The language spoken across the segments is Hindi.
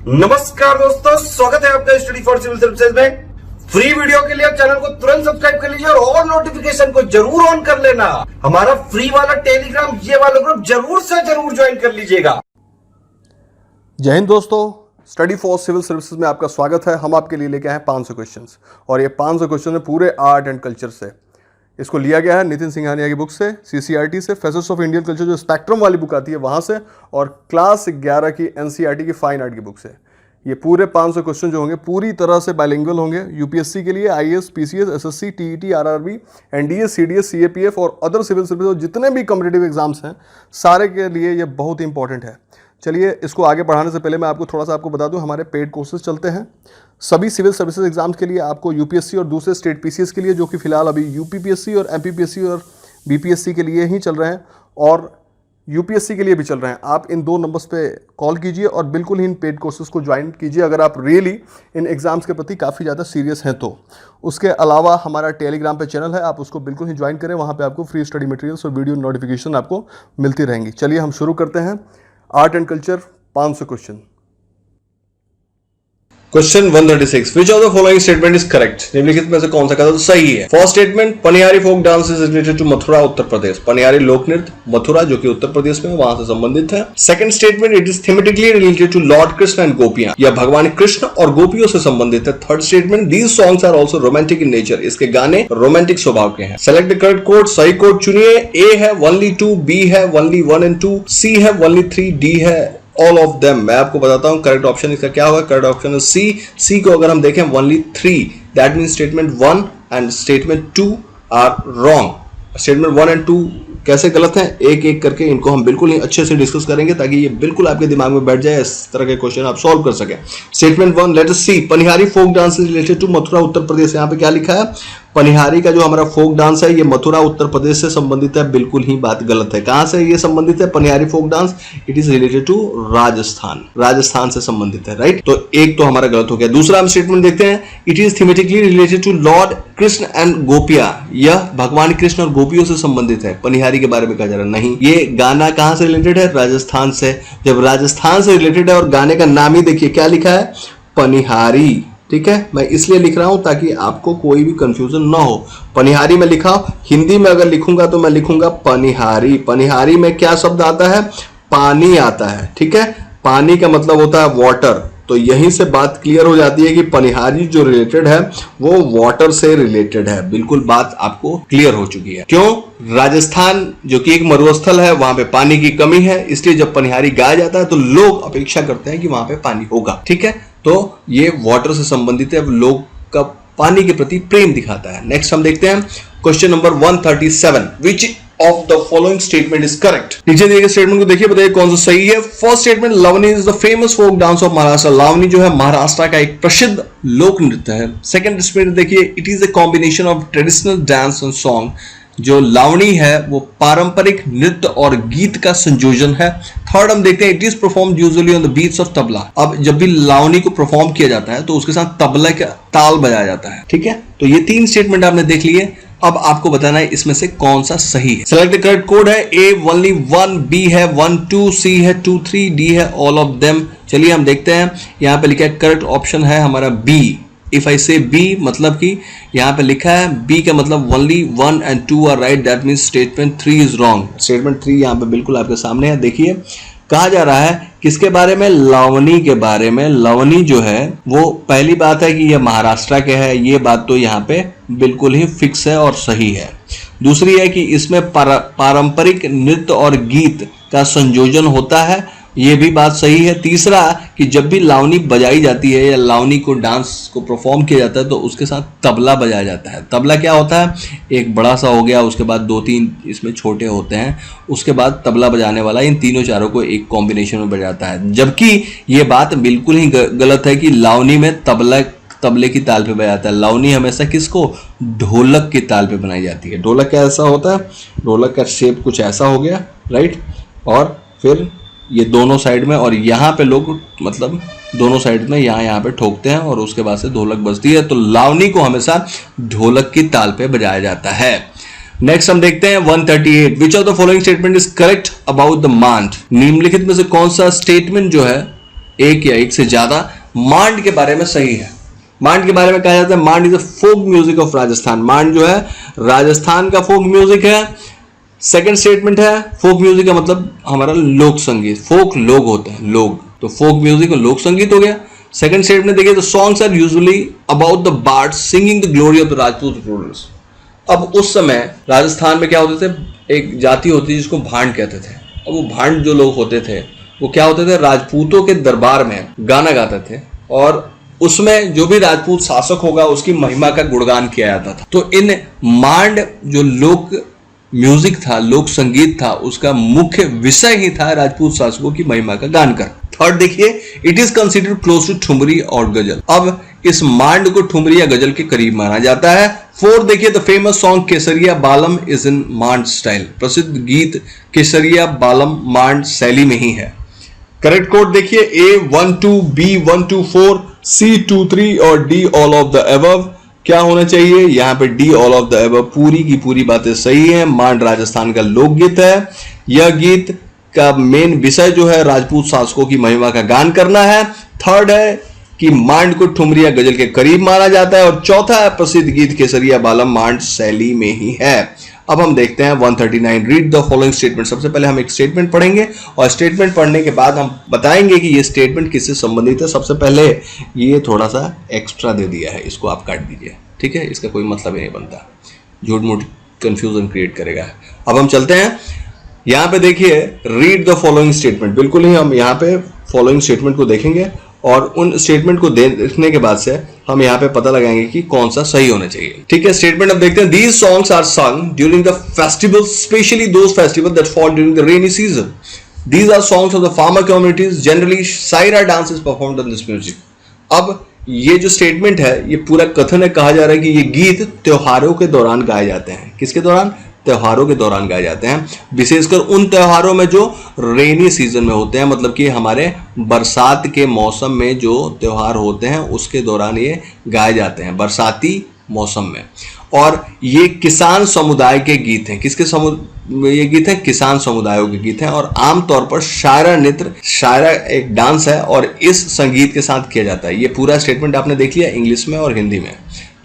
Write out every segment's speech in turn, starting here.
नमस्कार दोस्तों, स्वागत है आपका स्टडी फॉर सिविल सर्विसेज में। फ्री वीडियो के लिए आप चैनल को तुरंत सब्सक्राइब कर लीजिए और नोटिफिकेशन को जरूर ऑन कर लेना। हमारा फ्री वाला टेलीग्राम ये वाला ग्रुप जरूर से जरूर ज्वाइन कर लीजिएगा। जय हिंद दोस्तों, स्टडी फॉर सिविल सर्विसेज में आपका स्वागत है। हम आपके लिए लेके आए 500 क्वेश्चंस और ये 500 क्वेश्चन है पूरे आर्ट एंड कल्चर से। इसको लिया गया है नितिन सिंघानिया की बुक से, सीसीआरटी से, फेसेट्स ऑफ इंडियन कल्चर जो स्पेक्ट्रम वाली बुक आती है वहाँ से, और क्लास 11 की एनसीईआरटी की फाइन आर्ट की बुक से। ये पूरे 500 क्वेश्चन जो होंगे पूरी तरह से बाइलिंगुअल होंगे। यूपीएससी के लिए IAS, PCS, SSC, TET, RRB, NDA, CDS, CAPF और अदर सिविल सर्विस और जितने भी कॉम्पिटिटिव एग्जाम्स हैं सारे के लिए ये बहुत इंपॉर्टेंट है। चलिए, इसको आगे बढ़ाने से पहले मैं थोड़ा सा आपको बता दूं, हमारे पेड कोर्सेज चलते हैं सभी सिविल सर्विसेज एग्जाम्स के लिए। आपको यूपीएससी और दूसरे स्टेट पीसीएस के लिए, जो कि फिलहाल अभी यूपीपीएससी और एमपीपीएससी और बीपीएससी के लिए ही चल रहे हैं और यूपीएससी के लिए भी चल रहे हैं। आप इन 2 नंबर्स पे कॉल कीजिए और बिल्कुल ही इन पेड कोर्सेज को ज्वाइन कीजिए अगर आप रियली इन एग्जाम्स के प्रति काफ़ी ज़्यादा सीरियस हैं तो। उसके अलावा हमारा टेलीग्राम पे चैनल है, आप उसको बिल्कुल ही ज्वाइन करें। वहाँ पे आपको फ्री स्टडी मटेरियल्स और वीडियो नोटिफिकेशन आपको मिलती रहेंगी। चलिए हम शुरू करते हैं। Art and culture 500 question. Question 136, which of the following statement is correct? निम्नलिखित में से कौन सा कथन सही है? First statement, Panihari folk dance is related to Mathura, Uttar Pradesh. Panihari लोक नृत्य मथुरा जो कि उत्तर प्रदेश में वहां से संबंधित है। Second statement, it is thematically related to lord Krishna and गोपियां, यह भगवान कृष्ण और गोपियों से संबंधित है। Third statement, these songs are also romantic in nature, इसके गाने रोमांटिक स्वभाव के हैं। सेलेक्ट द करेक्ट कोड, सही कोड चुनिए। ए है ओनली 2, बी है ओनली 1 एंड 2, सी है ओनली 3, डी है ऑल ऑफ देम। मैं आपको बताता हूं करेक्ट ऑप्शन इसका क्या होगा। करेक्ट ऑप्शन है सी। सी को अगर हम देखें only 3, that mean statement 1 and statement 2 are wrong. Statement 1 and 2 कैसे गलत हैं, एक एक करके इनको हम बिल्कुल ही अच्छे से डिस्कस करेंगे ताकि ये बिल्कुल आपके दिमाग में बैठ जाए, इस तरह के क्वेश्चन आप सॉल्व कर सकें। Statement 1, let us see, Panihari folk dance is related to Mathura, Uttar Pradesh. यहाँ पे क्या लिखा है? पनिहारी का जो हमारा फोक डांस है ये मथुरा उत्तर प्रदेश से संबंधित है। बिल्कुल ही बात गलत है। कहां से ये संबंधित है? Panihari folk dance it is related to Rajasthan, Rajasthan से संबंधित है, राइट। तो एक तो हमारा गलत हो गया। दूसरा हम स्टेटमेंट देखते हैं, it is thematically related to lord Krishna and गोपिया, यह भगवान कृष्ण और गोपियों से संबंधित है। पनिहारी के बारे में कहा जा रहा नहीं, ये गाना कहां से रिलेटेड है? राजस्थान से। जब राजस्थान से रिलेटेड है और गाने का नाम ही देखिए क्या लिखा है, पनिहारी, ठीक है। मैं इसलिए लिख रहा हूं ताकि आपको कोई भी कंफ्यूजन ना हो। पनिहारी में लिखा, हिंदी में अगर लिखूंगा तो मैं लिखूंगा पनिहारी। पनिहारी में क्या शब्द आता है? पानी आता है, ठीक है। पानी का मतलब होता है वाटर। तो यहीं से बात क्लियर हो जाती है कि पनिहारी जो रिलेटेड है वो वाटर से रिलेटेड है। बिल्कुल बात आपको क्लियर हो चुकी है। क्यों? राजस्थान जो कि एक मरुस्थल है, वहां पे पानी की कमी है, इसलिए जब पनिहारी गाया जाता है तो लोग अपेक्षा करते हैं कि वहां पे पानी होगा, ठीक है। तो ये वाटर से संबंधित है, लोग का पानी के प्रति प्रेम दिखाता है। नेक्स्ट हम देखते हैं question number 137, which of the following statement is correct? नीचे दिए गए स्टेटमेंट को देखिए, बताइए कौन सा सही है। First statement, Lavani is the famous folk dance of Maharashtra. Lavani जो है महाराष्ट्र का एक प्रसिद्ध लोक नृत्य है। सेकंड स्टेटमेंट देखिए, it is a combination of traditional dance and song. जो लावनी है वो पारंपरिक नृत्य और गीत का संयोजन है। थर्ड हम देखते हैं, it is performed usually on the beats of tabla. अब जब भी लावनी को परफॉर्म किया जाता है तो उसके साथ तबला का ताल बजाया जाता है, ठीक है। तो ये 3 स्टेटमेंट आपने देख लिए। अब आपको बताना है इसमें से कौन सा सही है। सेलेक्ट द करेक्ट कोड है, ए ओनली 1, बी है 1, 2, सी है 2, 3, डी है ऑल ऑफ देम। चलिए हम देखते हैं, यहाँ पे लिखा है करेक्ट ऑप्शन है हमारा बी। इफ आई से बी, मतलब कि यहाँ पे लिखा है बी का मतलब only 1 and 2 are right, that means statement 3 is wrong. Statement 3 यहाँ पे बिल्कुल आपके सामने है। देखिए कहा जा रहा है किसके बारे में? लावनी के बारे में। लावनी जो है वो पहली बात है कि यह महाराष्ट्र के है, ये बात तो यहाँ पे बिल्कुल ही फिक्स है और सही है। दूसरी है कि इसमें पारंपरिक नृत्य और गीत का संयोजन होता है, ये भी बात सही है। तीसरा कि जब भी लावनी बजाई जाती है या लावनी को डांस को परफॉर्म किया जाता है तो उसके साथ तबला बजाया जाता है। तबला क्या होता है? एक बड़ा सा हो गया, उसके बाद 2-3 इसमें छोटे होते हैं, उसके बाद तबला बजाने वाला इन तीनों चारों को एक कॉम्बिनेशन में बजाता है। जबकि ये बात बिल्कुल ही गलत है कि लावनी में तबले की ताल पे बजाता है। लावनी हमेशा किसको? ढोलक की ताल पे बनाई जाती है। ढोलक क्या ऐसा होता है? ढोलक का शेप कुछ ऐसा हो गया, राइट। और फिर ये दोनों साइड में, और यहाँ पे लोग मतलब दोनों साइड में यहाँ पे ठोकते हैं और उसके बाद से ढोलक बजती है। तो लावनी को हमेशा ढोलक की ताल पे बजाया जाता है। नेक्स्ट हम देखते हैं 138, which of the following statement is correct about the Maand. निम्नलिखित में से कौन सा स्टेटमेंट जो है एक या एक से ज्यादा मांड के बारे में सही है। मांड के बारे में कहा जाता है Maand is a folk music of Rajasthan. Maand जो है राजस्थान का फोक म्यूजिक है। सेकंड स्टेटमेंट है फोक म्यूजिक का मतलब हमारा लोक संगीत। फोक लोग होते हैं, लोग, तो फोक म्यूजिक और लोक संगीत हो गया। सेकंड स्टेटमेंट देखिए, the songs are usually about the bards singing the glory of the Rajput rulers. अब उस समय राजस्थान में क्या होते थे, एक जाति होती थी जिसको भांड कहते थे। अब वो भांड जो लोग होते थे वो क्या होते थे, राजपूतों के दरबार में गाना गाते थे और उसमें जो भी राजपूत शासक होगा उसकी महिमा का गुणगान किया जाता था। तो इन मांड जो लोक म्यूजिक था, लोक संगीत था, उसका मुख्य विषय ही था राजपूत शासकों की महिमा का गान कर। थर्ड देखिए, it is considered close to thumri और गजल। अब इस मांड को ठुमरी या गजल के करीब माना जाता है। फोर्थ देखिए, द फेमस सॉन्ग केसरिया बालम इज इन मांड स्टाइल। प्रसिद्ध गीत केसरिया बालम मांड शैली में ही है। करेक्ट कोड देखिए, A12, B124, C23 और D all of the above. क्या होना चाहिए यहां पे, D all of the above. पूरी की पूरी बातें सही है। मांड राजस्थान का लोकगीत है। यह गीत का मेन विषय जो है राजपूत शासकों की महिमा का गान करना है। थर्ड है कि मांड को ठुमरिया गजल के करीब माना जाता है और चौथा है प्रसिद्ध गीत केसरिया बालम मांड शैली में ही है। अब हम देखते हैं 139, रीड द फॉलोइंग स्टेटमेंट। सबसे पहले हम एक स्टेटमेंट पढ़ेंगे और स्टेटमेंट पढ़ने के बाद हम बताएंगे कि ये स्टेटमेंट किससे संबंधित है। सबसे पहले ये थोड़ा सा एक्स्ट्रा दे दिया है, इसको आप काट दीजिए, ठीक है, इसका कोई मतलब ही नहीं बनता, झूठ मूठ कंफ्यूजन क्रिएट करेगा। अब हम चलते हैं, यहां पे देखिए रीड द फॉलोइंग स्टेटमेंट। बिल्कुल ही हम यहां पे फॉलोइंग स्टेटमेंट को देखेंगे और उन स्टेटमेंट को देखने के बाद से हम यहाँ पे पता लगाएंगे कि कौन सा सही होना चाहिए। ठीक है, स्टेटमेंट अब देखते हैं। These songs are sung during the festival, specially those festival that fall during the rainy season. These are songs of the farmer communities. Generally, Saira dance is performed on this music. अब ये जो स्टेटमेंट है, ये पूरा कथन है, कहा जा रहा है कि ये गीत त्योहारों के दौरान गाए जाते हैं। किसके दौरान? त्योहारों के दौरान गाए जाते हैं, विशेषकर उन त्योहारों में जो रेनी सीजन में होते हैं, मतलब कि हमारे बरसात के मौसम में जो त्योहार होते हैं उसके दौरान ये गाए जाते हैं, बरसाती मौसम में। और ये किसान समुदाय के गीत हैं। किसके ये गीत हैं? किसान समुदायों के गीत हैं। और आमतौर पर शायरा नृत्य, शायरा एक डांस है और इस संगीत के साथ किया जाता है। ये पूरा स्टेटमेंट आपने देख लिया इंग्लिश में और हिंदी में।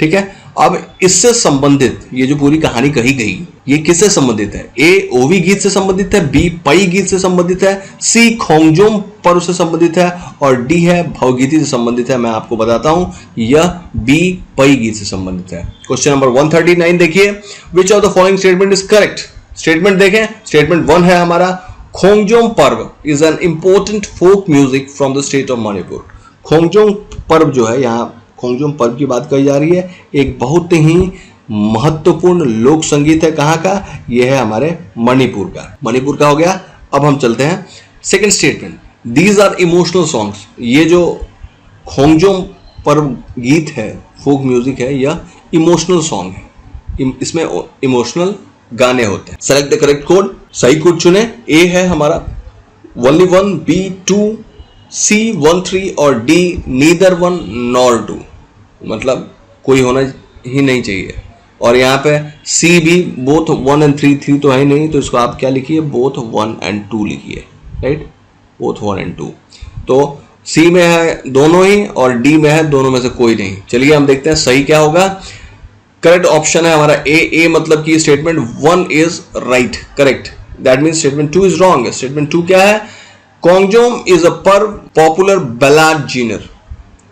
ठीक है, अब इससे संबंधित ये जो पूरी कहानी कही गई, ये किससे संबंधित है? ए ओवी गीत से संबंधित है, बी पई गीत से संबंधित है, सी खोंगजोम पर्व से संबंधित है और डी है भवगीति से संबंधित है। मैं आपको बताता हूं, यह बी पई गीत से संबंधित है। क्वेश्चन नंबर 139 देखिए, which of the following statement is correct? Statement देखें, स्टेटमेंट 1 है हमारा, Khongjom Parba is an important folk music from the state of Manipur. Khongjom Parba जो है, यहाँ खोंगजोम पर्व की बात कही जा रही है, एक बहुत ही महत्वपूर्ण लोक संगीत है। कहाँ का? यह है हमारे मणिपुर का। मणिपुर का हो गया। अब हम चलते हैं second statement, these are emotional songs. ये जो खोंगजोम पर्व गीत है, फोक म्यूजिक है, यह इमोशनल सॉन्ग है, इसमें इमोशनल गाने होते हैं। सेलेक्ट द करेक्ट कोड, सही कोड चुने। ए है हमारा only 1, B 2, C 1 3 और D neither 1 nor 2, मतलब कोई होना ही नहीं चाहिए। और यहाँ पे C भी बोथ 1 and 3 तो है नहीं, तो इसको आप क्या लिखिए? बोथ 1 and 2 लिखिए, राइट, बोथ 1 and 2। तो C में है दोनों ही और D में है दोनों में से कोई नहीं। चलिए हम देखते हैं सही क्या होगा। करेक्ट ऑप्शन है हमारा ए मतलब कि statement 1 is right, correct. That means statement 2 is wrong. Statement 2 क्या है? खोंगजोम इज अ पर्व पॉपुलर बैलाड जीनर।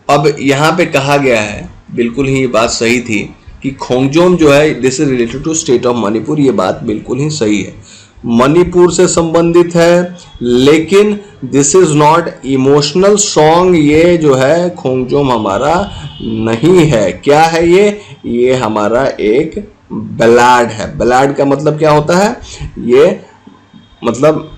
अब यहां पे कहा गया है, बिल्कुल ही ये बात सही थी कि खोंगजोम जो है this is related to state of Manipur. ये बात बिल्कुल ही सही है, मणिपुर से संबंधित है, लेकिन this is not emotional song. ये जो है खोंगजोम हमारा नहीं है। क्या है ये हमारा एक बैलाड है। बैलाड का मतलब क्या होता है? ये मतलब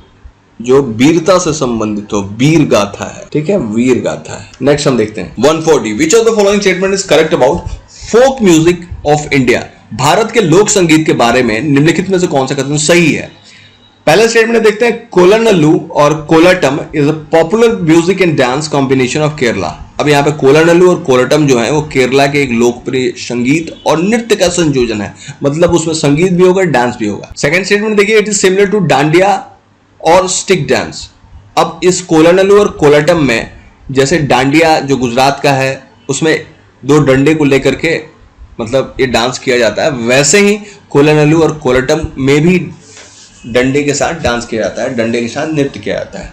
जो वीरता से संबंधित हो, वीर गाथा है। ठीक है, वीर गाथा है। नेक्स्ट हम देखते हैं 140, which of the following statement is correct about folk music of India? Bharat के लोक संगीत के बारे में निम्नलिखित में से कौन सा कथन सही है? पहले स्टेटमेंट देखते हैं, कोलानल्लू और Kolattam is a popular music and dance combination of Kerala. अब यहाँ पे कोलानल्लू और कोलाटम जो है वो केरला के एक लोकप्रिय संगीत और नृत्य का संयोजन है, मतलब उसमें संगीत भी होगा, डांस भी होगा। सेकंड स्टेटमेंट देखिए, it is similar to Dandiya और स्टिक डांस। अब इस कोलानल्लू और कोलाटम में जैसे डांडिया जो गुजरात का है उसमें 2 डंडे को लेकर के मतलब ये डांस किया जाता है, वैसे ही कोलानलू और कोलटम में भी डंडे के साथ डांस किया जाता है, डंडे के साथ नृत्य किया जाता है।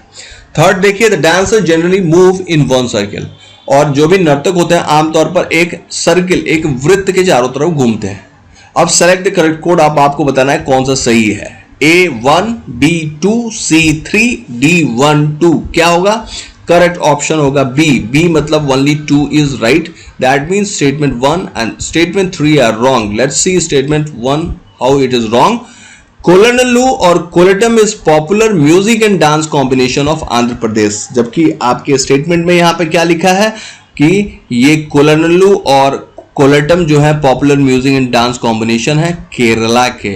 थर्ड देखिए, the dancer generally move in one circle, और जो भी नर्तक होते हैं आमतौर पर एक सर्किल, एक वृत्त के चारों तरफ घूमते हैं। अब सेलेक्ट द करेक्ट कोड, आपको बताना है कौन सा सही है। A1, B2, C3, D12 क्या होगा? करेक्ट ऑप्शन होगा B मतलब only 2 is right. That means statement 1 and statement 3 are wrong. Let's see statement 1 how it is wrong. Kolannalu और Kolattam is popular music and dance combination of Andhra Pradesh, जबकि आपके स्टेटमेंट में यहां पे क्या लिखा है कि ये कोलानलू और कोलटम जो है popular music and dance combination है केरला के।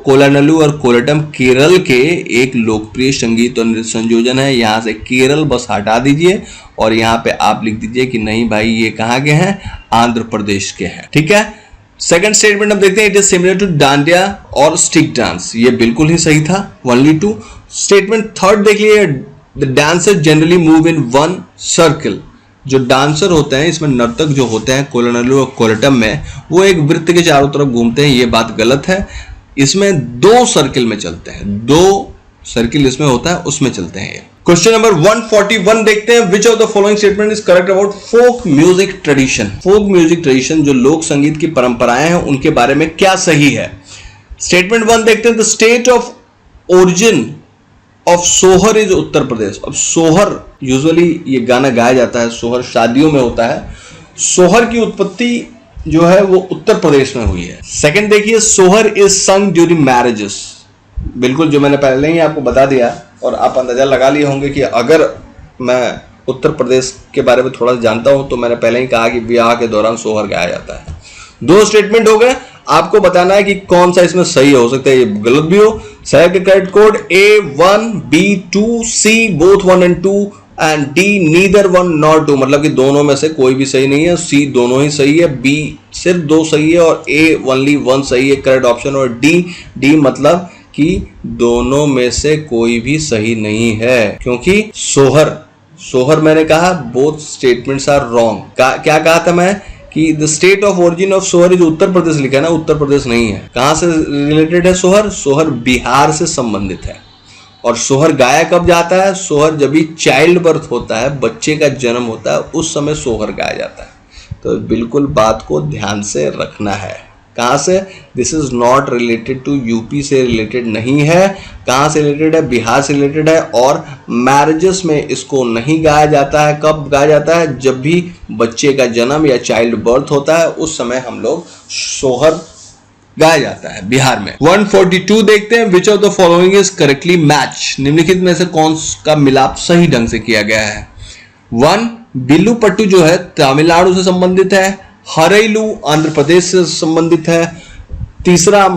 कोलानलू और कोलटम केरल के एक लोकप्रिय संगीत और नृत्य संयोजन है। यहां से केरल बस हटा दीजिए और यहां पे आप लिख दीजिए कि नहीं भाई ये कहां के हैं, आंध्र प्रदेश के हैं। ठीक है, सेकंड स्टेटमेंट हम देखते हैं, it is similar to Dandiya और स्टिक डांस, ये बिल्कुल ही सही था, ओनली 2। स्टेटमेंट थर्ड देख लिए, the dancer generally move in one circle, जो डांसर होते हैं इसमें नर्तक जो होते हैं कोलानलू और कोलटम में वो एक वृत्त के चारों तरफ घूमते हैं, ये बात गलत है। इसमें 2 सर्किल में चलते हैं, 2 सर्किल इसमें होता है उसमें चलते हैं। क्वेश्चन नंबर 141 देखते हैं, which of the following statement is correct about folk music tradition. Folk music tradition जो लोक संगीत की परंपराएं हैं उनके बारे में क्या सही है। स्टेटमेंट 1 देखते हैं, the state of origin of सोहर इज उत्तर प्रदेश। अब सोहर यूजुअली ये गाना गाया जाता है, सोहर शादियों में होता है, सोहर की उत्पत्ति जो है वो उत्तर प्रदेश में हुई है। सेकंड देखिए, सोहर इज संग ड्यूरिंग मैरिजेस, बिल्कुल जो मैंने पहले ही आपको बता दिया और आप अंदाजा लगा लिए होंगे कि अगर मैं उत्तर प्रदेश के बारे में थोड़ा जानता हूं तो मैंने पहले ही कहा कि विवाह के दौरान सोहर गाया जाता है। 2 स्टेटमेंट हो गए, आपको बताना है कि कौन सा इसमें सही हो सकता है, ये गलत भी हो। Select correct code, A1, B2, C both 1 and 2 and D neither 1 nor 2, मतलब कि दोनों में से कोई भी सही नहीं है, C दोनों ही सही है, B सिर्फ 2 सही है और A only 1 सही है करेक्ट ऑप्शन, और D मतलब कि दोनों में से कोई भी सही नहीं है, क्योंकि सोहर मैंने कहा बोथ स्टेटमेंट्स आर रॉन्ग। क्या कहा था मैं कि the state of origin of सोहर इज उत्तर प्रदेश लिखा है ना, उत्तर प्रदेश नहीं है। कहां से रिलेटेड है सोहर? सोहर बिहार से संबंधित है। और सोहर गाया कब जाता है? सोहर जब भी चाइल्ड बर्थ होता है, बच्चे का जन्म होता है, उस समय सोहर गाया जाता है। तो बिल्कुल बात को ध्यान से रखना है। कहां से? This is not related to UP से रिलेटेड नहीं है। कहां से रिलेटेड है? बिहार से रिलेटेड है। और मैरिजेस में इसको नहीं गाया जाता है। कब गाया जाता है? जब भी बच्चे का जन्म या चाइल्ड बर्थ होता है, उस समय हम लोग सोहर गाया जाता है बिहार में। 142 देखते हैं, which of the following is correctly match, निम्नलिखित में से कौन का मिलाप सही ढंग से किया गया है। 1 बिल्लू पट्टू जो है तमिलनाडु से संबंधित है, हरेलू आंध्र प्रदेश से संबंधित है। तीसरा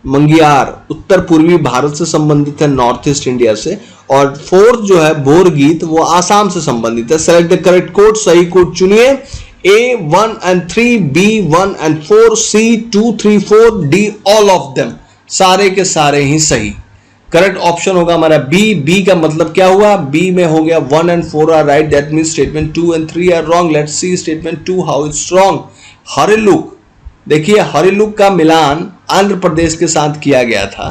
मंगियार उत्तर पूर्वी भारत से संबंधित है, नॉर्थ ईस्ट इंडिया से। और फोर्थ जो है भोर गीत वो आसाम से संबंधित है। सेलेक्ट द करेक्ट कोड, सही कोड चुनिए। A1 and 3, B1 and 4, C2, 3, 4, D all of them, सारे के सारे ही सही। करेक्ट ऑप्शन होगा हमारा बी का मतलब क्या हुआ? बी में हो गया 1 and 4 are right, that means statement 2 and 3 are wrong. Let's see statement 2 how it's wrong. हरिलुक, देखिए हरिलुक का मिलान आंध्र प्रदेश के साथ किया गया था,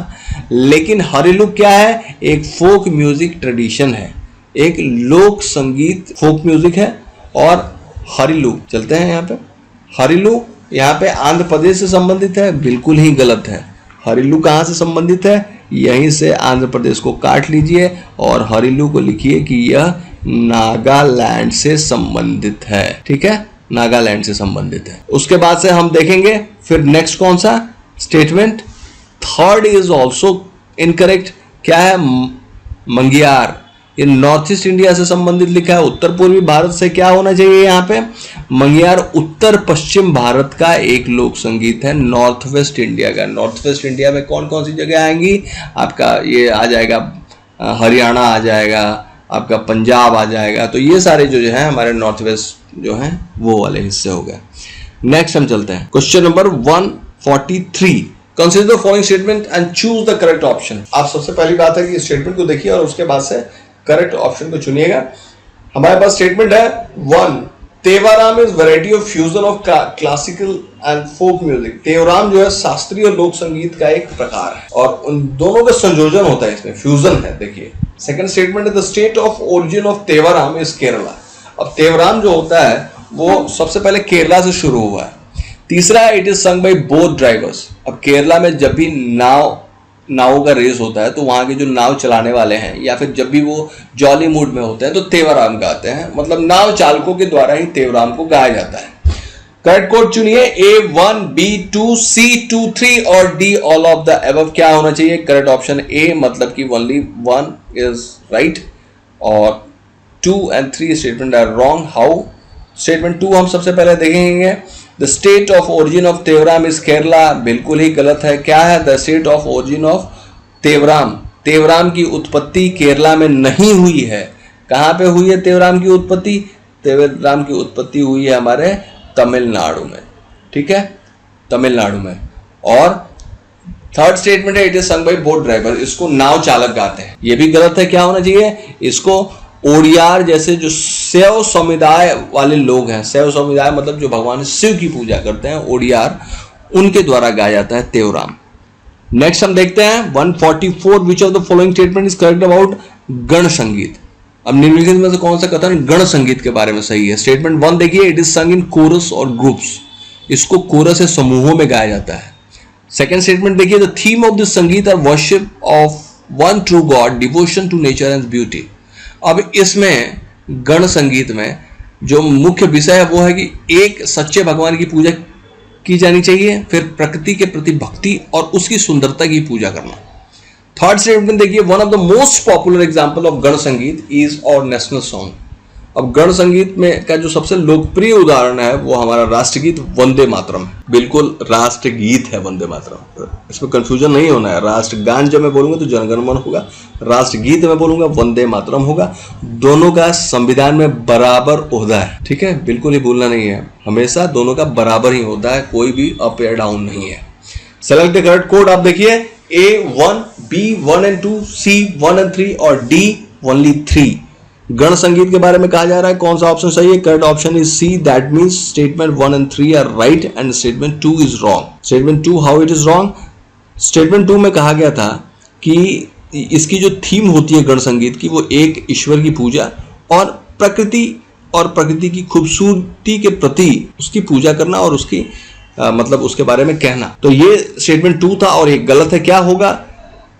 लेकिन हरिलुक क्या है? एक फोक म्यूजिक ट्रेडिशन है, एक लोक संगीत फोक म्यूजिक है। और हरिलू चलते हैं यहाँ पे, हरिलू यहाँ पे आंध्र प्रदेश से संबंधित है, बिल्कुल ही गलत है। हरिलू कहाँ से संबंधित है? यहीं से आंध्र प्रदेश को काट लीजिए और हरिलू को लिखिए कि यह नागालैंड से संबंधित है। ठीक है, नागालैंड से संबंधित है। उसके बाद से हम देखेंगे फिर नेक्स्ट कौन सा statement. Third is also incorrect. क्या है? मंगियार, ये नॉर्थ ईस्ट इंडिया से संबंधित लिखा है। उत्तर पूर्वी भारत से क्या होना चाहिए यहाँ पे? मंगियार उत्तर पश्चिम भारत का एक लोक संगीत है, नॉर्थ वेस्ट इंडिया का। नॉर्थ वेस्ट इंडिया में कौन कौन सी जगह आएंगी? आपका ये आ जाएगा हरियाणा आ जाएगा, आपका पंजाब आ जाएगा। तो ये सारे जो है हमारे नॉर्थ वेस्ट जो है वो वाले हिस्से हो गए। नेक्स्ट हम चलते हैं question number 143। Consider the following statement and choose the correct option. आप सबसे पहली बात है कि स्टेटमेंट को देखिए और उसके बाद से करेक्ट ऑप्शन को चुनिएगा। हमारे पास स्टेटमेंट है 1 Tevaram is variety of fusion of classical and folk music. Tevaram जो है शास्त्रीय और लोक संगीत का एक प्रकार है और उन दोनों का संयोजन होता है, इसमें फ्यूजन है। देखिए सेकंड स्टेटमेंट है the state of origin of Tevaram is Kerala. अब तेवराम जो होता है वो सबसे पहले केरला से शुरू हुआ है। तीसरा है it is sung by both drivers. अब केरला में जब भी नाव का रेस होता है तो वहां के जो नाव चलाने वाले हैं या फिर जब भी वो जॉली मूड में होते हैं तो तेवराम गाते हैं, मतलब नाव चालकों के द्वारा ही तेवराम को गाया जाता है। करेक्ट कोड चुनिए A1, B2, C2, 3 और D all of the above. क्या होना चाहिए? करेक्ट ऑप्शन A, मतलब कि ओनली 1 इज राइट और 2 and 3 statement are wrong. How? Statement 2 हम सबसे पहले देखेंगे। The state of origin of Tevaram is Kerala, बिल्कुल ही गलत है। क्या है? The state of origin of Tevaram, Tevaram की उत्पत्ति केरला में नहीं हुई है। कहां पे हुई है तेवराम की उत्पत्ति? तेवराम की उत्पत्ति हुई है हमारे तमिलनाडु में, ठीक है, तमिलनाडु में। और थर्ड स्टेटमेंट है it is sung by boat driver, इसको नाव चालक गाते हैं, ये भी गलत है। क्या होना चाहिए? इसको ओडियार जैसे जो शैव समुदाय वाले लोग हैं, शैव समुदाय मतलब जो भगवान शिव की पूजा करते हैं, ओडियार, उनके द्वारा गाया जाता है तेवराम। नेक्स्ट हम देखते हैं 144 विच of the following statement is correct about गण संगीत। अब निम्नलिखित में से कौन सा कथन गण संगीत के बारे में सही है? स्टेटमेंट 1 देखिए it is sung in chorus और ग्रुप्स, इसको कोरस से समूहों में गाया जाता है। सेकेंड स्टेटमेंट देखिए the theme of this sangeet are worship of one true god, devotion to nature and beauty. अब इसमें गण संगीत में जो मुख्य विषय है वो है कि एक सच्चे भगवान की पूजा की जानी चाहिए, फिर प्रकृति के प्रति भक्ति और उसकी सुंदरता की पूजा करना। थर्ड स्टेटमेंट देखिए one of the most popular example of Gan Sangeet is और नेशनल सॉन्ग। अब गण संगीत में का जो सबसे लोकप्रिय उदाहरण है वो हमारा राष्ट्रगीत वंदे मातरम है। बिल्कुल राष्ट्रगीत है वंदे मातरम, इसमें कंफ्यूजन नहीं होना है। राष्ट्रगान जब मैं बोलूंगा तो जनगणमन होगा, राष्ट्रगीत में बोलूंगा वंदे मातरम होगा। दोनों का संविधान में बराबर ओहदा है, ठीक है, बिल्कुल ही भूलना नहीं है। हमेशा दोनों का बराबर ही होता है, कोई भी अप या डाउन नहीं है। सेलेक्ट द करेक्ट कोड आप देखिए A1, B1 and 2, C1 and 3 और D only 3। गण संगीत के बारे में कहा जा रहा है, कौन सा ऑप्शन सही है? Correct option is C, that means statement 1 and 3 are right and statement 2 is wrong. Statement 2 how it is wrong? Statement 2 में कहा गया था कि इसकी जो थीम होती है गण संगीत की वो एक ईश्वर की पूजा और प्रकृति की खूबसूरती के प्रति उसकी पूजा करना और उसकी मतलब उसके बारे में कहना। तो ये स्टेटमेंट 2 था और ये गलत है। क्या होगा?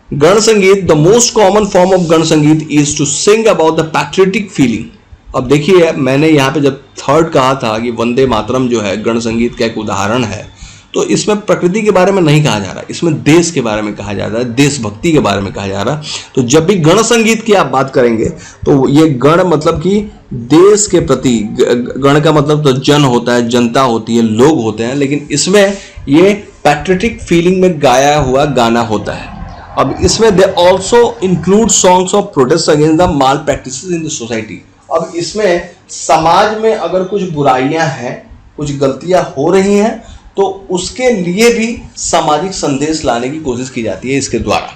Gan Sangeet the most common form of Gan Sangeet is to sing about the patriotic feeling. अब देखिए मैंने यहाँ पे जब थर्ड कहा था कि वंदे मातरम जो है गण संगीत का एक उदाहरण है, तो इसमें प्रकृति के बारे में नहीं कहा जा रहा, इसमें देश के बारे में कहा जा रहा है, देशभक्ति के बारे में कहा जा रहा है। तो जब भी गण संगीत की आप बात करेंगे तो ये गण मतलब कि देश के प्रति, गण का मतलब तो जन होता है, जनता होती है, लोग होते हैं, लेकिन इसमें ये पैट्रियोटिक फीलिंग में गाया हुआ गाना होता है। अब इसमें they also include songs of protest against the mall practices in the society. अब इसमें समाज में अगर कुछ बुराइयां हैं, कुछ गलतियां हो रही हैं, तो उसके लिए भी सामाजिक संदेश लाने की कोशिश की जाती है इसके द्वारा।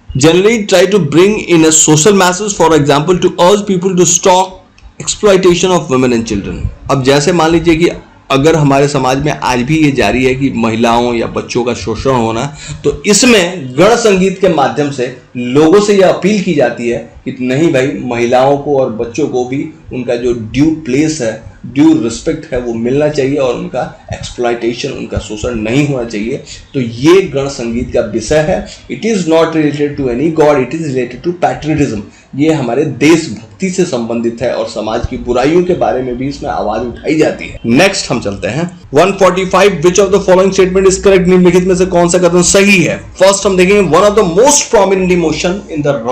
Generally try to bring in a social message, for example to urge people to stop exploitation of women and children. अब जैसे मान लीजिए कि अगर हमारे समाज में आज भी ये जारी है कि महिलाओं या बच्चों का शोषण होना, तो इसमें गण संगीत के माध्यम से लोगों से यह अपील की जाती है कि नहीं भाई, महिलाओं को और बच्चों को भी उनका जो ड्यू प्लेस है, ड्यू रिस्पेक्ट है वो मिलना चाहिए और उनका एक्सप्लॉयटेशन, उनका शोषण नहीं होना चाहिए। तो ये गण संगीत का विषय है। It is not related to any god, it is related to patriotism. ये हमारे देशभक्ति से संबंधित है और समाज की बुराइयों के बारे में भी इसमें आवाज उठाई जाती है। नेक्स्ट हम चलते हैं 145 विच of the following statement is correct. निम्नलिखित में से कौन सा कथन सही है? फर्स्ट हम देखेंगे one of the most prominent emotion in the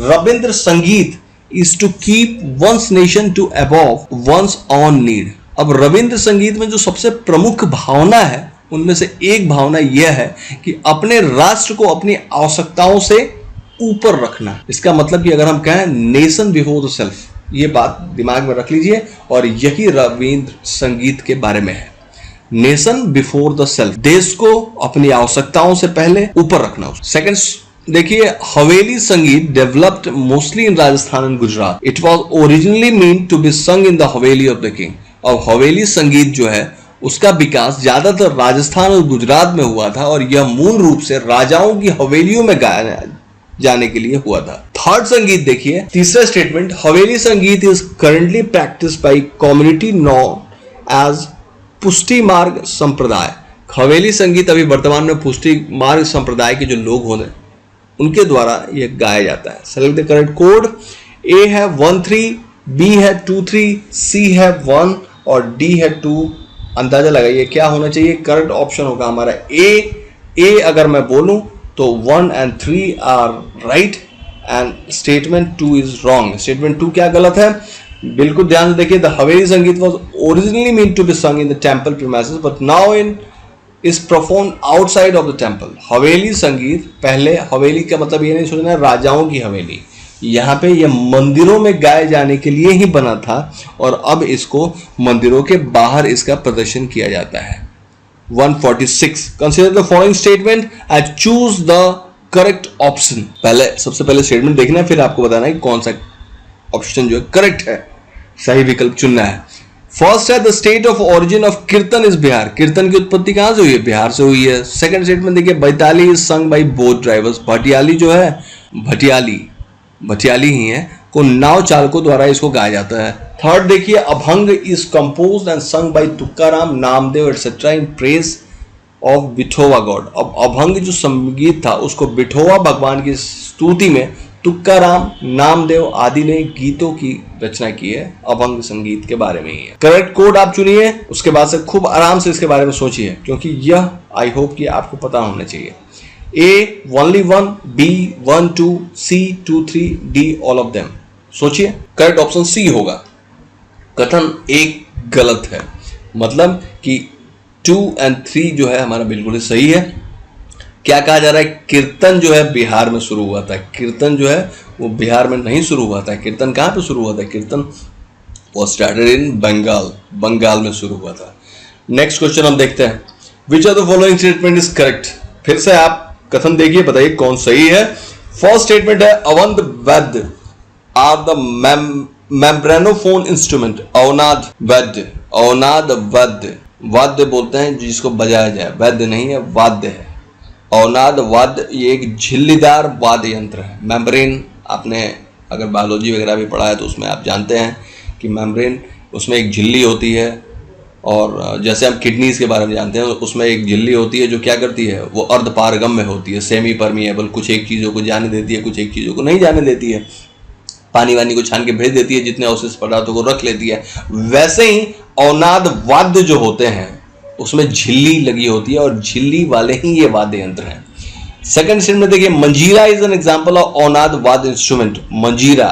Ravindra संगीत is to keep one's nation to above one's own need। अब रविंद्र संगीत में जो सबसे प्रमुख भावना है उनमें से एक भावना यह है कि अपने राष्ट्र को अपनी आवश्यकताओं से ऊपर रखना। इसका मतलब कि अगर हम कहें नेशन बिफोर द सेल्फ, ये बात दिमाग में रख लीजिए और यही रविंद्र संगीत के बारे में है। नेशन बिफोर द सेल्फ, देश को अपनी आवश्यकताओं से पहले ऊपर रखना। सेकंड देखिए, Haveli Sangeet developed mostly in Rajasthan and Gujarat. It was originally mean to be sung in the haveli of the king. और हवेली संगीत जो है उसका विकास ज्यादातर राजस्थान और गुजरात में हुआ था और यह मूल रूप से राजाओं की हवेलियों में गाया जाने के लिए हुआ था. थर्ड संगीत देखिए, तीसरा statement, Haveli Sangeet is currently practice by community known as Pushti Marg संप्रदाय. हवेली संगीत अभी वर्तमान में पुष्टि मार्ग संप्रदाय के जो लोग होते हैं उनके द्वारा यह गाया जाता है. Select the correct code. A है 13, बी है 23, सी है 1 और डी है 2. अंदाजा लगाइए क्या होना चाहिए. करेक्ट ऑप्शन होगा हमारा ए अगर मैं बोलूं तो 1 and 3 are right and statement 2 is wrong. Statement 2 क्या गलत है, बिल्कुल ध्यान से देखिए. The Haveli Sangeet was originally mean to be sung in the temple premises but now in is perform outside of the temple. Haveli Sangeet, पहले हवेली का मतलब ये नहीं सोचना राजाओं की हवेली, यहाँ पे ये मंदिरों में गाए जाने के लिए ही बना था और अब इसको मंदिरों के बाहर इसका प्रदर्शन किया जाता है. 146. Consider the following statement and choose the correct option. पहले सबसे पहले स्टेटमेंट देखना है, फिर आपको बताना है कौन सा ऑप्शन जो है करेक्ट है, सही विकल्प चुनना है. फर्स्ट है the state of origin of कीर्तन इज बिहार. कीर्तन की उत्पत्ति कहां से हुई है, बिहार से हुई है. सेकंड स्टेटमेंट देखिए, Baitali is sung by boat drivers. Bhatiyali जो है, भटियाली ही है को नाव चालकों द्वारा इसको गाया जाता है. थर्ड देखिए, अभंग इज कंपोज्ड एंड संग by Tukaram, Namdev etcetera in praise of Vithoba God. अब अभंग जो संगीत था उसको विठोवा भगवान की स्तुति में तुकाराम, नामदेव आदि ने गीतों की रचना की है. अभंग संगीत के बारे में ही है. करेक्ट कोड आप चुनिए, उसके बाद से खूब आराम से इसके बारे में सोचिए क्योंकि यह आई होप कि आपको पता होना चाहिए. A only 1, B 1 2, C 2 3, D all of them. सोचिए. करेक्ट ऑप्शन सी होगा. कथन एक गलत है, मतलब कि 2 and 3 जो है हमारा बिल्कुल ही सही है. क्या कहा जा रहा है, कीर्तन जो है बिहार में शुरू हुआ था. कीर्तन जो है वो बिहार में नहीं शुरू हुआ था. कीर्तन कहाँ पे शुरू हुआ था, कीर्तन वो स्टार्टेड इन बंगाल में शुरू हुआ था. नेक्स्ट क्वेश्चन हम देखते हैं. Which of the following statement is correct. फिर से आप कथन देखिए, बताइए कौन सही है. फर्स्ट स्टेटमेंट है अवंत वाद्य are the membranophone instrument. Avanaddha वाद्य, वाद्य बोलते हैं जिसको बजाया जाए, वाद्य नहीं है, वाद्य है. अवनाद वाद्य ये एक झिल्लीदार वाद्य यंत्र है. मेम्ब्रेन, आपने अगर बायोलॉजी वगैरह भी पढ़ा है तो उसमें आप जानते हैं कि मेम्ब्रेन, उसमें एक झिल्ली होती है और जैसे हम किडनीज के बारे में जानते हैं उसमें एक झिल्ली होती है जो क्या करती है, वो अर्धपारगम्य होती है, सेमी परमिएबल. कुछ एक चीज़ों को जाने देती है, कुछ एक चीज़ों को नहीं जाने देती है. पानी वानी को छान के भेज देती है, जितने अवशिष्ट पदार्थों को रख लेती है. वैसे ही अवनाद वाद्य जो होते हैं उसमें झिल्ली लगी होती है और झिल्ली वाले ही ये वाद्य यंत्र हैं. सेकंड स्टेटमेंट देखिए, मंजीरा इज एन एग्जांपल ऑफ अवनाद वाद्य इंस्ट्रूमेंट. मंजीरा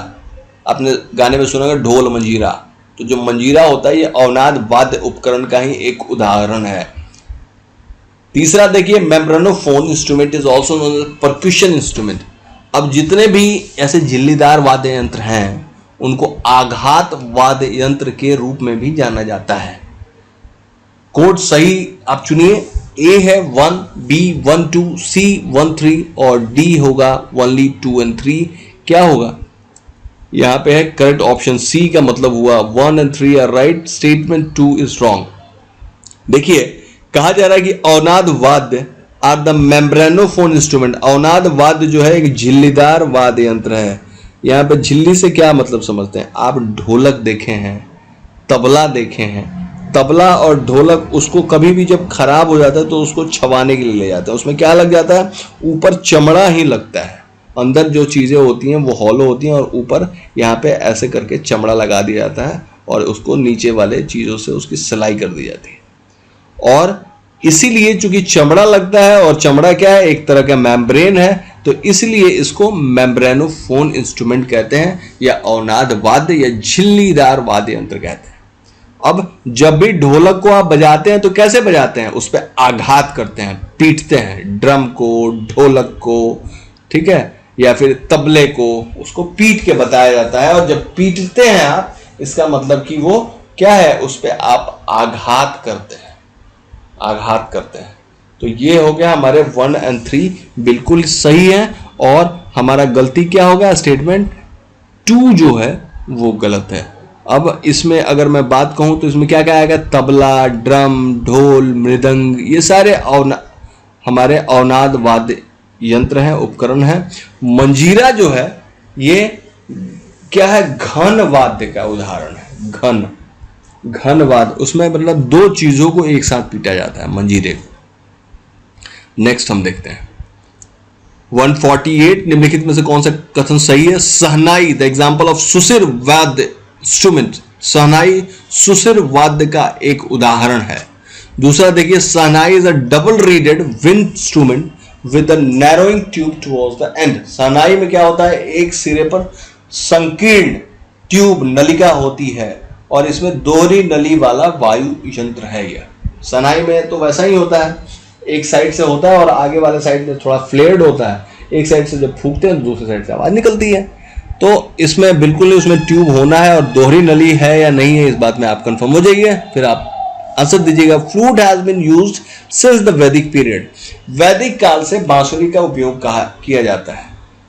आपने गाने में सुना होगा, ढोल मंजीरा. तो जो मंजीरा होता है ये अवनाद वाद्य उपकरण का ही एक उदाहरण है. तीसरा देखिए, membranophone instrument is also known as percussion instrument. अब जितने भी ऐसे झिल्लीदार वाद्य यंत्र हैं उनको आघात वाद्य यंत्र के रूप में भी जाना जाता है. कोड सही आप चुनिए. ए है 1, बी 1 2, सी 1 3 और डी होगा ओनली 2 and 3. क्या होगा, यहां पे है करेक्ट ऑप्शन सी का मतलब हुआ 1 and 3 are right, statement 2 is wrong. देखिए, कहा जा रहा है कि Avanaddha vadya are the membranophone instrument. Avanaddha vadya जो है एक झिल्लीदार वाद्य यंत्र है. यहाँ पे झिल्ली से क्या मतलब समझते हैं आप, ढोलक देखे हैं, तबला देखे हैं. तबला और ढोलक उसको कभी भी जब खराब हो जाता है तो उसको छवाने के लिए ले जाते हैं. उसमें क्या लग जाता है, ऊपर चमड़ा ही लगता है. अंदर जो चीज़ें होती हैं वो हॉलो होती हैं और ऊपर यहाँ पे ऐसे करके चमड़ा लगा दिया जाता है और उसको नीचे वाले चीज़ों से उसकी सिलाई कर दी जाती है. और इसीलिए चूंकि चमड़ा लगता है और चमड़ा क्या है, एक तरह का मेम्ब्रेन है, तो इसलिए इसको मेम्ब्रेनोफोन इंस्ट्रूमेंट कहते हैं या अवनाद वाद्य या झिल्लीदार वाद्य यंत्र कहते हैं. अब जब भी ढोलक को आप बजाते हैं तो कैसे बजाते हैं, उस पर आघात करते हैं, पीटते हैं. ड्रम को, ढोलक को, ठीक है, या फिर तबले को, उसको पीट के बताया जाता है. और जब पीटते हैं आप, इसका मतलब कि वो क्या है, उस पर आप आघात करते हैं. तो ये हो गया हमारे 1 and 3 बिल्कुल सही है और हमारा गलती क्या होगा, स्टेटमेंट 2 जो है वो गलत है। अब इसमें अगर मैं बात कहूं तो इसमें क्या क्या आएगा, तबला, ड्रम, ढोल, मृदंग, ये सारे हमारे अवनाद वाद्य यंत्र हैं, उपकरण हैं। मंजीरा जो है ये क्या है, घन वाद्य का उदाहरण है। घन वाद्य, उसमें मतलब 2 चीजों को एक साथ पीटा जाता है, मंजीरे को। नेक्स्ट हम देखते हैं 148, निम्नलिखित में से कौन सा कथन सही है। सहनाई द एग्जाम्पल ऑफ सुसिर वाद्य इंस्ट्रूमेंट, सहनाई सुसिर वाद्य का एक उदाहरण है। दूसरा देखिए, Shehnai is a double reeded wind instrument with a narrowing tube towards the end. Shehnai में क्या होता है, एक सिरे पर संकीर्ण ट्यूब नलिका होती है और इसमें दोहरी नली वाला वायु यंत्र है। यह सहनाई में तो वैसा ही होता है, एक साइड से होता है और आगे वाले साइड में थोड़ा फ्लेयर्ड होता है। एक साइड से जब फूंकते हैं तो दूसरी साइड से आवाज निकलती है। तो इसमें बिल्कुल नहीं, उसमें ट्यूब होना है और दोहरी नली है या नहीं है इस बात में आप कंफर्म हो जाइए, फिर आप आंसर दीजिएगा। Flute has been used since the Vedic period. वैदिक काल से बांसुरी का उपयोग किया जाता है।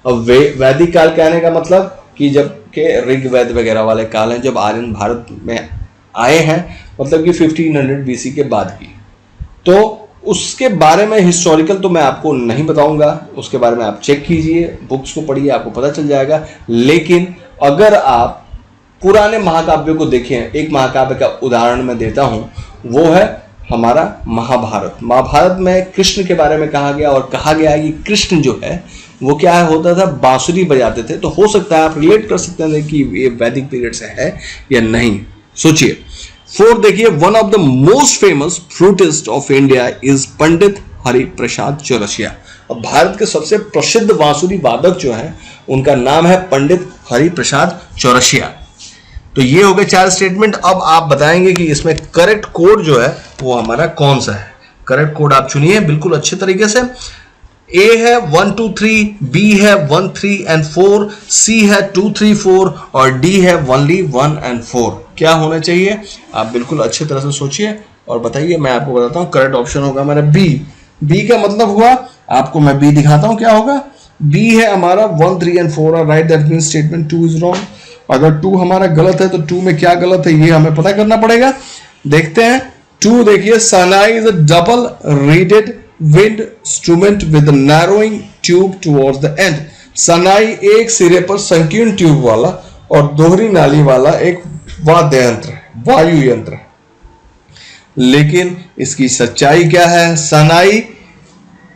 अब वैदिक काल कहने का मतलब कि जब के ऋग्वेद वगैरह वाले काल हैं, जब आर्यन भारत में आए हैं, मतलब कि 1500 BC के बाद की। तो उसके बारे में हिस्टोरिकल तो मैं आपको नहीं बताऊंगा, उसके बारे में आप चेक कीजिए, बुक्स को पढ़िए, आपको पता चल जाएगा। लेकिन अगर आप पुराने महाकाव्यों को देखें, एक महाकाव्य का उदाहरण मैं देता हूं, वो है हमारा महाभारत। महाभारत में कृष्ण के बारे में कहा गया और कहा गया है कि कृष्ण जो है वो क्या है होता था, बांसुरी बजाते थे। तो हो सकता है आप रिलेट कर सकते हैं कि ये वैदिक पीरियड से है या नहीं, सोचिए। 4 देखिए, one of the most famous flutist of India is Pandit Hariprasad Chaurasia. अब भारत के सबसे प्रसिद्ध बांसुरी वादक जो है उनका नाम है पंडित हरिप्रसाद चौरसिया। तो ये हो गए 4 स्टेटमेंट। अब आप बताएंगे कि इसमें करेक्ट कोड जो है वो हमारा कौन सा है। करेक्ट कोड आप चुनिए बिल्कुल अच्छे तरीके से। ए है 1 2 3, बी है 1 3 and 4, सी है 2 3 4 और डी है ओनली 1 and 4। क्या होना चाहिए आप बिल्कुल अच्छे तरह से सोचिए और बताइए। मैं आपको बताता हूं, करेक्ट ऑप्शन होगा हमारा बी। बी का मतलब हुआ, आपको मैं बी दिखाता हूं क्या होगा। बी है हमारा 1 3 and 4 और right, that means statement 2 is wrong. अगर 2 हमारा गलत है तो 2 में क्या गलत है ये हमें पता करना पड़ेगा। देखते हैं 2 देखिए, Shehnai is a double reeded wind instrument with a narrowing tube towards the end। Shehnai एक सिरे पर संकीर्ण ट्यूब वाला और दोहरी नाली वाला एक वाद्य यंत्र है, वायु यंत्र है। लेकिन इसकी सच्चाई क्या है, सहनाई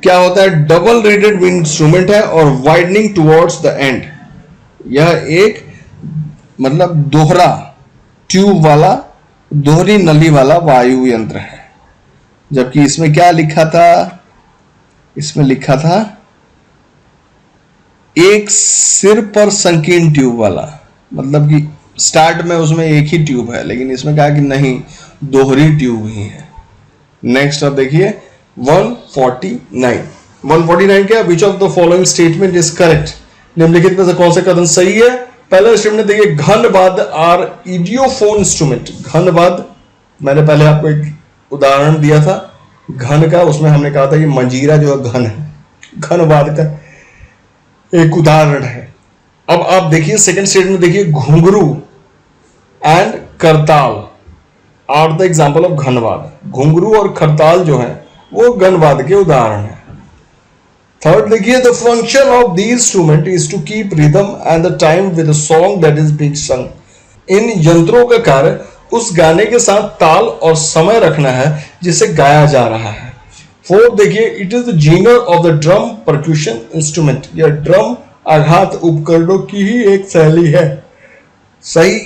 क्या होता है, डबल रीडेड विंड इंस्ट्रूमेंट है और वाइडनिंग टुवर्ड्स द एंड। यह एक मतलब दोहरा ट्यूब वाला, दोहरी नली वाला वायु यंत्र है। जबकि इसमें क्या लिखा था, इसमें लिखा था एक सिर पर संकीर्ण ट्यूब वाला, मतलब कि स्टार्ट में उसमें एक ही ट्यूब है, लेकिन इसमें कहा कि नहीं, दोहरी ट्यूब ही है। नेक्स्ट अब देखिए 149 क्या, विच of the following statement is correct. निम्नलिखित में से कौन सा कथन सही है। पहला स्टेटमेंट देखिए, घन वाद्य आर इडियोफोन इंस्ट्रूमेंट। घन वाद्य मैंने पहले आपको एक उदाहरण दिया था घन का, उसमें हमने कहा था कि मंजीरा जो है घन है, घन वाद्य का एक उदाहरण है। अब आप देखिए सेकंड स्टेटमेंट देखिए, घुंघरू एंड करताल आर द एग्जाम्पल ऑफ घनवाद। घुंघरू और खरताल जो है वो घनवाद के उदाहरण है। थर्ड देखिए, the function of these instrument is to keep rhythm and the time with the song that is being sung. इन यंत्रों का कार्य उस गाने के साथ ताल और समय रखना है जिसे गाया जा रहा है। फोर्थ देखिए, it is the Zener off the drum percussion instrument. यह ड्रम आघात उपकरणों की ही एक शैली है। सही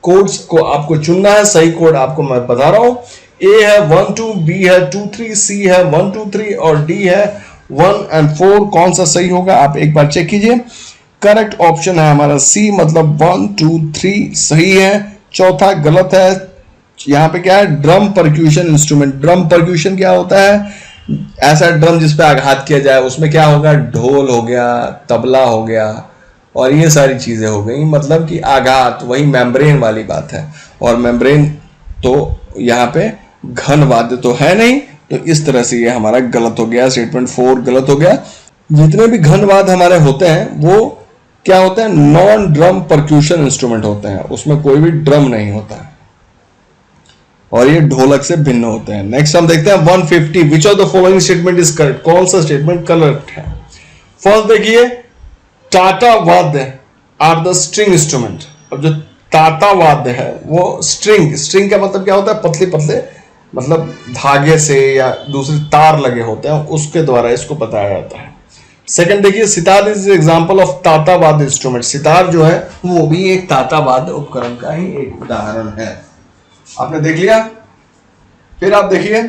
कोड्स को आपको चुनना है, सही कोड आपको मैं बता रहा हूं। ए है 1 2, बी है 2 3, सी है 1 2 3 और डी है 1 and 4। कौन सा सही होगा आप एक बार चेक कीजिए। करेक्ट ऑप्शन है हमारा सी, मतलब 1 2 3 सही है। चौथा गलत है। यहां पे क्या है, drum percussion instrument. Drum percussion क्या होता है, ऐसा ड्रम जिस पे आघात किया जाए। उसमें क्या होगा, ढोल हो गया, तबला हो गया और ये सारी चीजें हो गई, मतलब कि आघात, वही मेम्ब्रेन वाली बात है। और मेम्ब्रेन तो यहाँ पे घन वाद्य तो है नहीं, तो इस तरह से ये हमारा गलत हो गया। स्टेटमेंट 4 गलत हो गया। जितने भी घनवाद हमारे होते हैं वो क्या होते हैं, नॉन ड्रम परक्यूशन इंस्ट्रूमेंट होते हैं, उसमें कोई भी ड्रम नहीं होता है और ये ढोलक से भिन्न होते हैं। नेक्स्ट हम देखते हैं 150, विच of the following statement is correct, कौन सा स्टेटमेंट करेक्ट है। फर्स्ट देखिए, टाटा वाद्य आर द स्ट्रिंग इंस्ट्रूमेंट। अब जो टाटा वाद्य है वो स्ट्रिंग का मतलब क्या होता है, पतले पतले मतलब धागे से या दूसरे तार लगे होते हैं, उसके द्वारा इसको बताया जाता है। सेकंड देखिए, sitar is example of Tata वाद्य इंस्ट्रूमेंट। सितार जो है वो भी एक टाटा वाद्य उपकरण का ही एक उदाहरण है। आपने देख लिया। फिर आप देखिए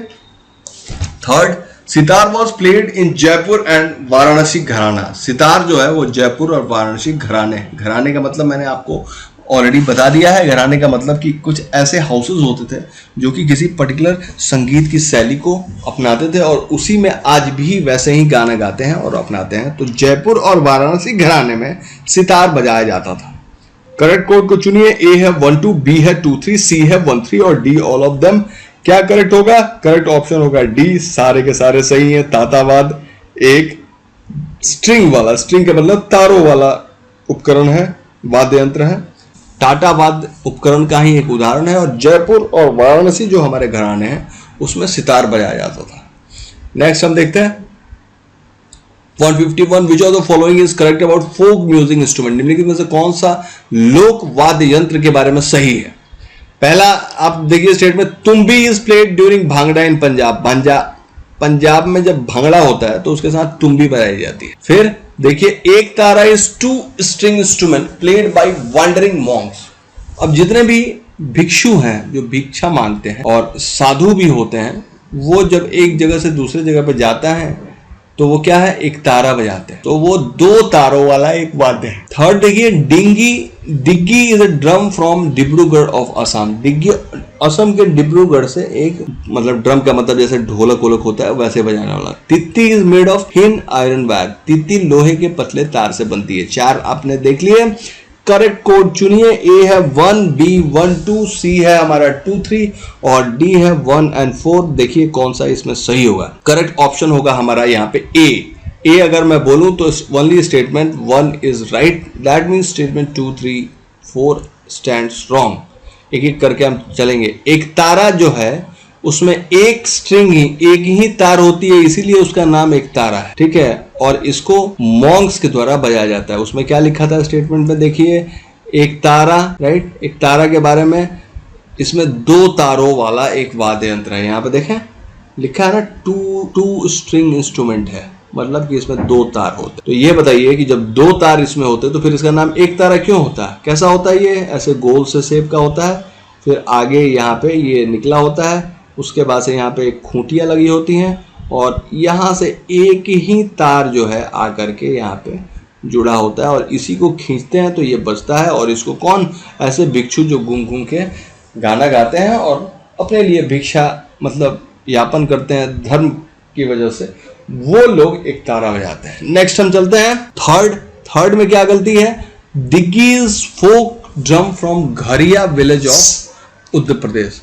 third, sitar was played in Jaipur and Varanasi घराना। सितार जो है वो जयपुर और वाराणसी घराने का मतलब मैंने आपको ऑलरेडी बता दिया है। घराने का मतलब कि कुछ ऐसे हाउसेस होते थे जो कि किसी पर्टिकुलर संगीत की शैली को अपनाते थे और उसी में आज भी वैसे ही गाना गाते हैं और अपनाते हैं। तो जयपुर और वाराणसी घराने में सितार बजाया जाता था। करेक्ट कोड को चुनिए। ए है 12, बी है 23, सी है 13 और डी ऑल ऑफ देम। क्या करेक्ट होगा? करेक्ट ऑप्शन होगा डी, सारे के सारे सही है। तातावाद एक स्ट्रिंग वाला, स्ट्रिंग का मतलब तारों वाला उपकरण है, वाद्य यंत्र है। टाटा वाद्य उपकरण का ही एक उदाहरण है और जयपुर और वाराणसी जो हमारे घराने हैं उसमें सितार बजाया जाता था। नेक्स्ट हम देखते हैं 151, which of the following is correct about folk music instrument. निम्नलिखित में से कौन सा लोक वाद्य यंत्र के बारे में सही है? पहला आप देखिए statement, Tumbi is played during Bhangra in Punjab. Punjab में जब भांगड़ा होता है तो उसके साथ तुम्बी बजाई जाती है। फिर देखिए, Ektara is 2 string instrument played by wandering monks. अब जितने भी भिक्षु हैं जो भिक्षा मांगते हैं और साधु भी होते हैं, वो जब एक जगह से दूसरे जगह पे जाता है तो वो क्या है, एक तारा बजाते हैं। तो वो 2 तारों वाला एक वाद्य है। थर्ड देखिए, डिग्गी is a drum from Dibrugarh of Assam. डिग्गी असम के डिब्रूगढ़ से एक मतलब ड्रम का मतलब जैसे ढोलक वोलक होता है वैसे बजाने वाला। Titti is made of thin iron wire. Titti लोहे के पतले तार से बनती है। 4 आपने देख लिए। करेक्ट कोड चुनिए। ए है 1, बी 1 2, सी है हमारा 2 3 और डी है 1 and 4। देखिए कौन सा इसमें सही होगा। करेक्ट ऑप्शन होगा हमारा यहाँ पे ए अगर मैं बोलूं तो only statement 1 is right, that means statement 2 3 4 stands wrong. एक एक करके हम चलेंगे। एक तारा जो है उसमें एक स्ट्रिंग एक ही तार होती है, इसीलिए उसका नाम एक तारा है, ठीक है। और इसको मॉन्क्स के द्वारा बजाया जाता है। उसमें क्या लिखा था स्टेटमेंट में, देखिए एक तारा, राइट, एक तारा के बारे में। इसमें 2 तारों वाला एक वाद्य यंत्र है। यहाँ पे देखें लिखा है ना, 2 स्ट्रिंग इंस्ट्रूमेंट है, मतलब कि इसमें 2 तार होते हैं। तो ये बताइए कि जब 2 तार इसमें होते हैं तो फिर इसका नाम एक तारा क्यों होता है? कैसा होता है? ये ऐसे गोल से शेप का होता है, फिर आगे यहाँ पे ये निकला होता है, उसके बाद से यहाँ पे एक खूंटियाँ लगी होती हैं और यहाँ से एक ही तार जो है आकर के यहाँ पे जुड़ा होता है और इसी को खींचते हैं तो ये बजता है। और इसको कौन, ऐसे भिक्षु जो घूम घूम के गाना गाते हैं और अपने लिए भिक्षा मतलब यापन करते हैं धर्म की वजह से, वो लोग एक तारा बजाते हैं। नेक्स्ट हम चलते हैं थर्ड में क्या गलती है? डिग्गीज फोक ड्रम फ्रॉम घरिया विलेज ऑफ उत्तर प्रदेश।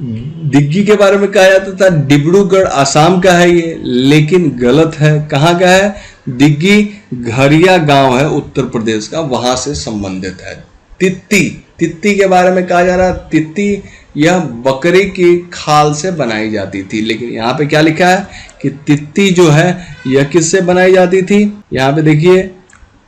डिग्गी के बारे में कहा जाता था डिब्रूगढ़ आसाम का है ये, लेकिन गलत है। कहाँ का है? डिग्गी घरिया गांव है उत्तर प्रदेश का, वहां से संबंधित है। तित्ती के बारे में कहा जा रहा है, तित्ती यह बकरी की खाल से बनाई जाती थी, लेकिन यहाँ पे क्या लिखा है कि तित्ती जो है यह किससे बनाई जाती थी? यहाँ पे देखिए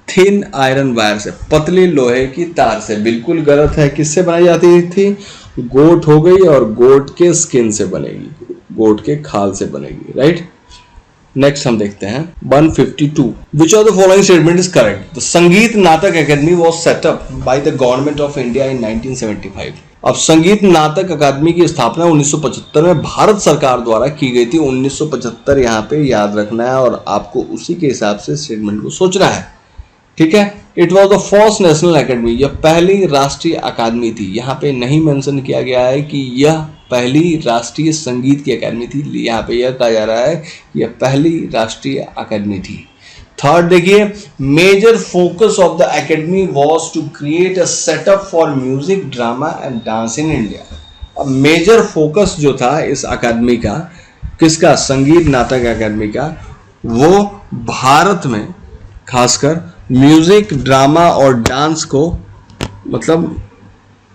थिन आयरन वायर से, पतली लोहे की तार से। बिल्कुल गलत है। किससे बनाई जाती थी? गोट हो गई और गोट के स्किन से बनेगी, गोट के खाल से बनेगी, राइट। नेक्स्ट हम देखते हैं 152, विच of the following statement is correct? The संगीत नाटक academy was setup by the government of India in 1975। अब संगीत नाटक अकादमी की स्थापना 1975 में भारत सरकार द्वारा की गई थी। 1975 यहाँ पे याद रखना है और आपको उसी के हिसाब से स्टेटमेंट को सोचना है, ठीक है। It was the first national academy, यह पहली राष्ट्रीय अकादमी थी। यहाँ पे नहीं मेंशन किया गया है कि यह पहली राष्ट्रीय संगीत की अकादमी थी, यहाँ पे यह कहा जा रहा है कि यह पहली राष्ट्रीय अकादमी थी। थर्ड देखिए, major focus of the academy was to create a setup for music, drama and dance in India. अब मेजर फोकस जो था इस अकादमी का, किसका? संगीत नाटक अकादमी का, वो भारत में खासकर म्यूजिक, ड्रामा और डांस को मतलब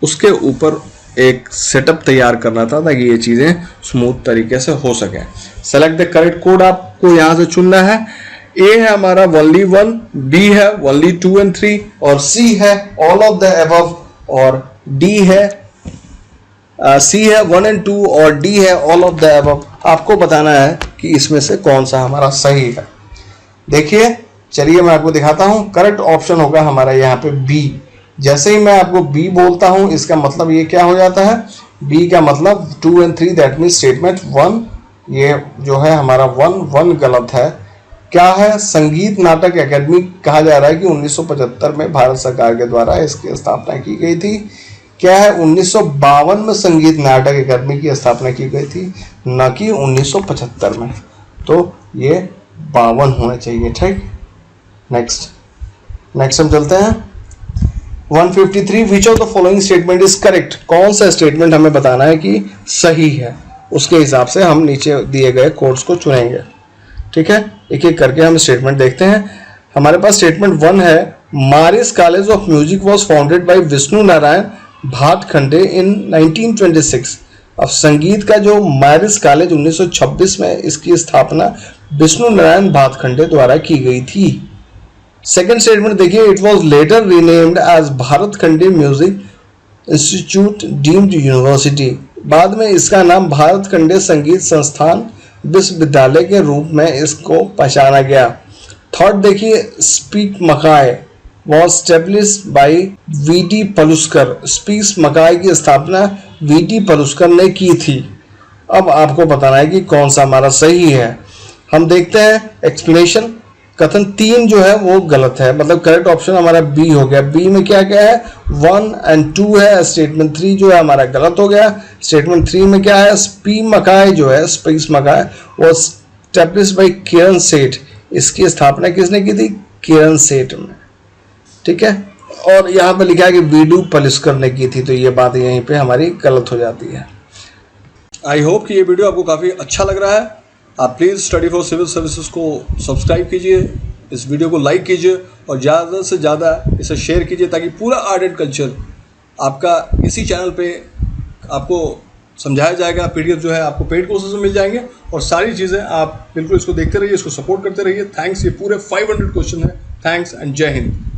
उसके ऊपर एक सेटअप तैयार करना था ताकि ये चीज़ें स्मूथ तरीके से हो सके। सेलेक्ट द करेक्ट कोड आपको यहाँ से चुनना है। ए है हमारा only 1, बी है only 2 and 3 और सी है all of the above और डी है सी है 1 and 2 और डी है all of the above। आपको बताना है कि इसमें से कौन सा हमारा सही है। देखिए, चलिए मैं आपको दिखाता हूं। करेक्ट ऑप्शन होगा हमारा यहाँ पे बी। जैसे ही मैं आपको बी बोलता हूं, इसका मतलब ये क्या हो जाता है, बी का मतलब 2 and 3, दैट मीन स्टेटमेंट 1, ये जो है हमारा 1 गलत है। क्या है, संगीत नाटक एकेडमी कहा जा रहा है कि 1975 में भारत सरकार के द्वारा इसकी स्थापना की गई थी। क्या है, 1952 में संगीत नाटक एकेडमी की स्थापना की गई थी, न कि 1975 में। तो ये 52 होना चाहिए, ठीक। नेक्स्ट हम चलते हैं 153। विच of the following statement is correct. कौन सा स्टेटमेंट हमें बताना है कि सही है, उसके हिसाब से हम नीचे दिए गए कोड्स को चुनेंगे, ठीक है। एक एक करके हम स्टेटमेंट देखते हैं। हमारे पास स्टेटमेंट 1 है, Marris college of music was founded by Vishnu Narayan Bhatkhande in 1926। अब संगीत का जो मारिस कॉलेज 1926 में इसकी स्थापना विष्णु नारायण भातखंडे द्वारा की गई थी। सेकेंड स्टेटमेंट देखिए, it was later renamed as Bhatkhande music institute deemed university. बाद में इसका नाम भारतखंडे संगीत संस्थान विश्वविद्यालय के रूप में इसको पहचाना गया। थर्ड देखिए, SPIC MACAY was established by वी.डी. पलुस्कर। स्पीक मकाय की स्थापना वी.डी. पलुस्कर ने की थी। अब आपको बताना है कि कौन सा हमारा सही है। हम देखते हैं एक्सप्लेनेशन। कथन 3 जो है वो गलत है, मतलब करेक्ट ऑप्शन हमारा बी हो गया। बी में क्या क्या है, 1 and 2 है। स्टेटमेंट 3 जो है हमारा गलत हो गया। स्टेटमेंट 3 में क्या है, स्पीक मकाय जो है, स्पीक मकाय वो स्टैब्लिश्ड बाय किरण सेठ। इसकी स्थापना किसने की थी, किरण सेठ ने, ठीक है। और यहाँ पे लिखा है कि वी.डी. पलुस्कर ने की थी, तो ये बात यहीं पे हमारी गलत हो जाती है। आई होप कि ये वीडियो आपको काफ़ी अच्छा लग रहा है। आप please study for civil services को सब्सक्राइब कीजिए, इस वीडियो को लाइक कीजिए और ज़्यादा से ज़्यादा इसे शेयर कीजिए ताकि पूरा आर्ट एंड कल्चर आपका इसी चैनल पे आपको समझाया जाएगा। पीडीएफ जो है आपको पेड कोर्सेज में मिल जाएंगे और सारी चीज़ें आप बिल्कुल इसको देखते रहिए, इसको सपोर्ट करते रहिए। थैंक्स। ये पूरे 500 क्वेश्चन है। थैंक्स एंड जय हिंद।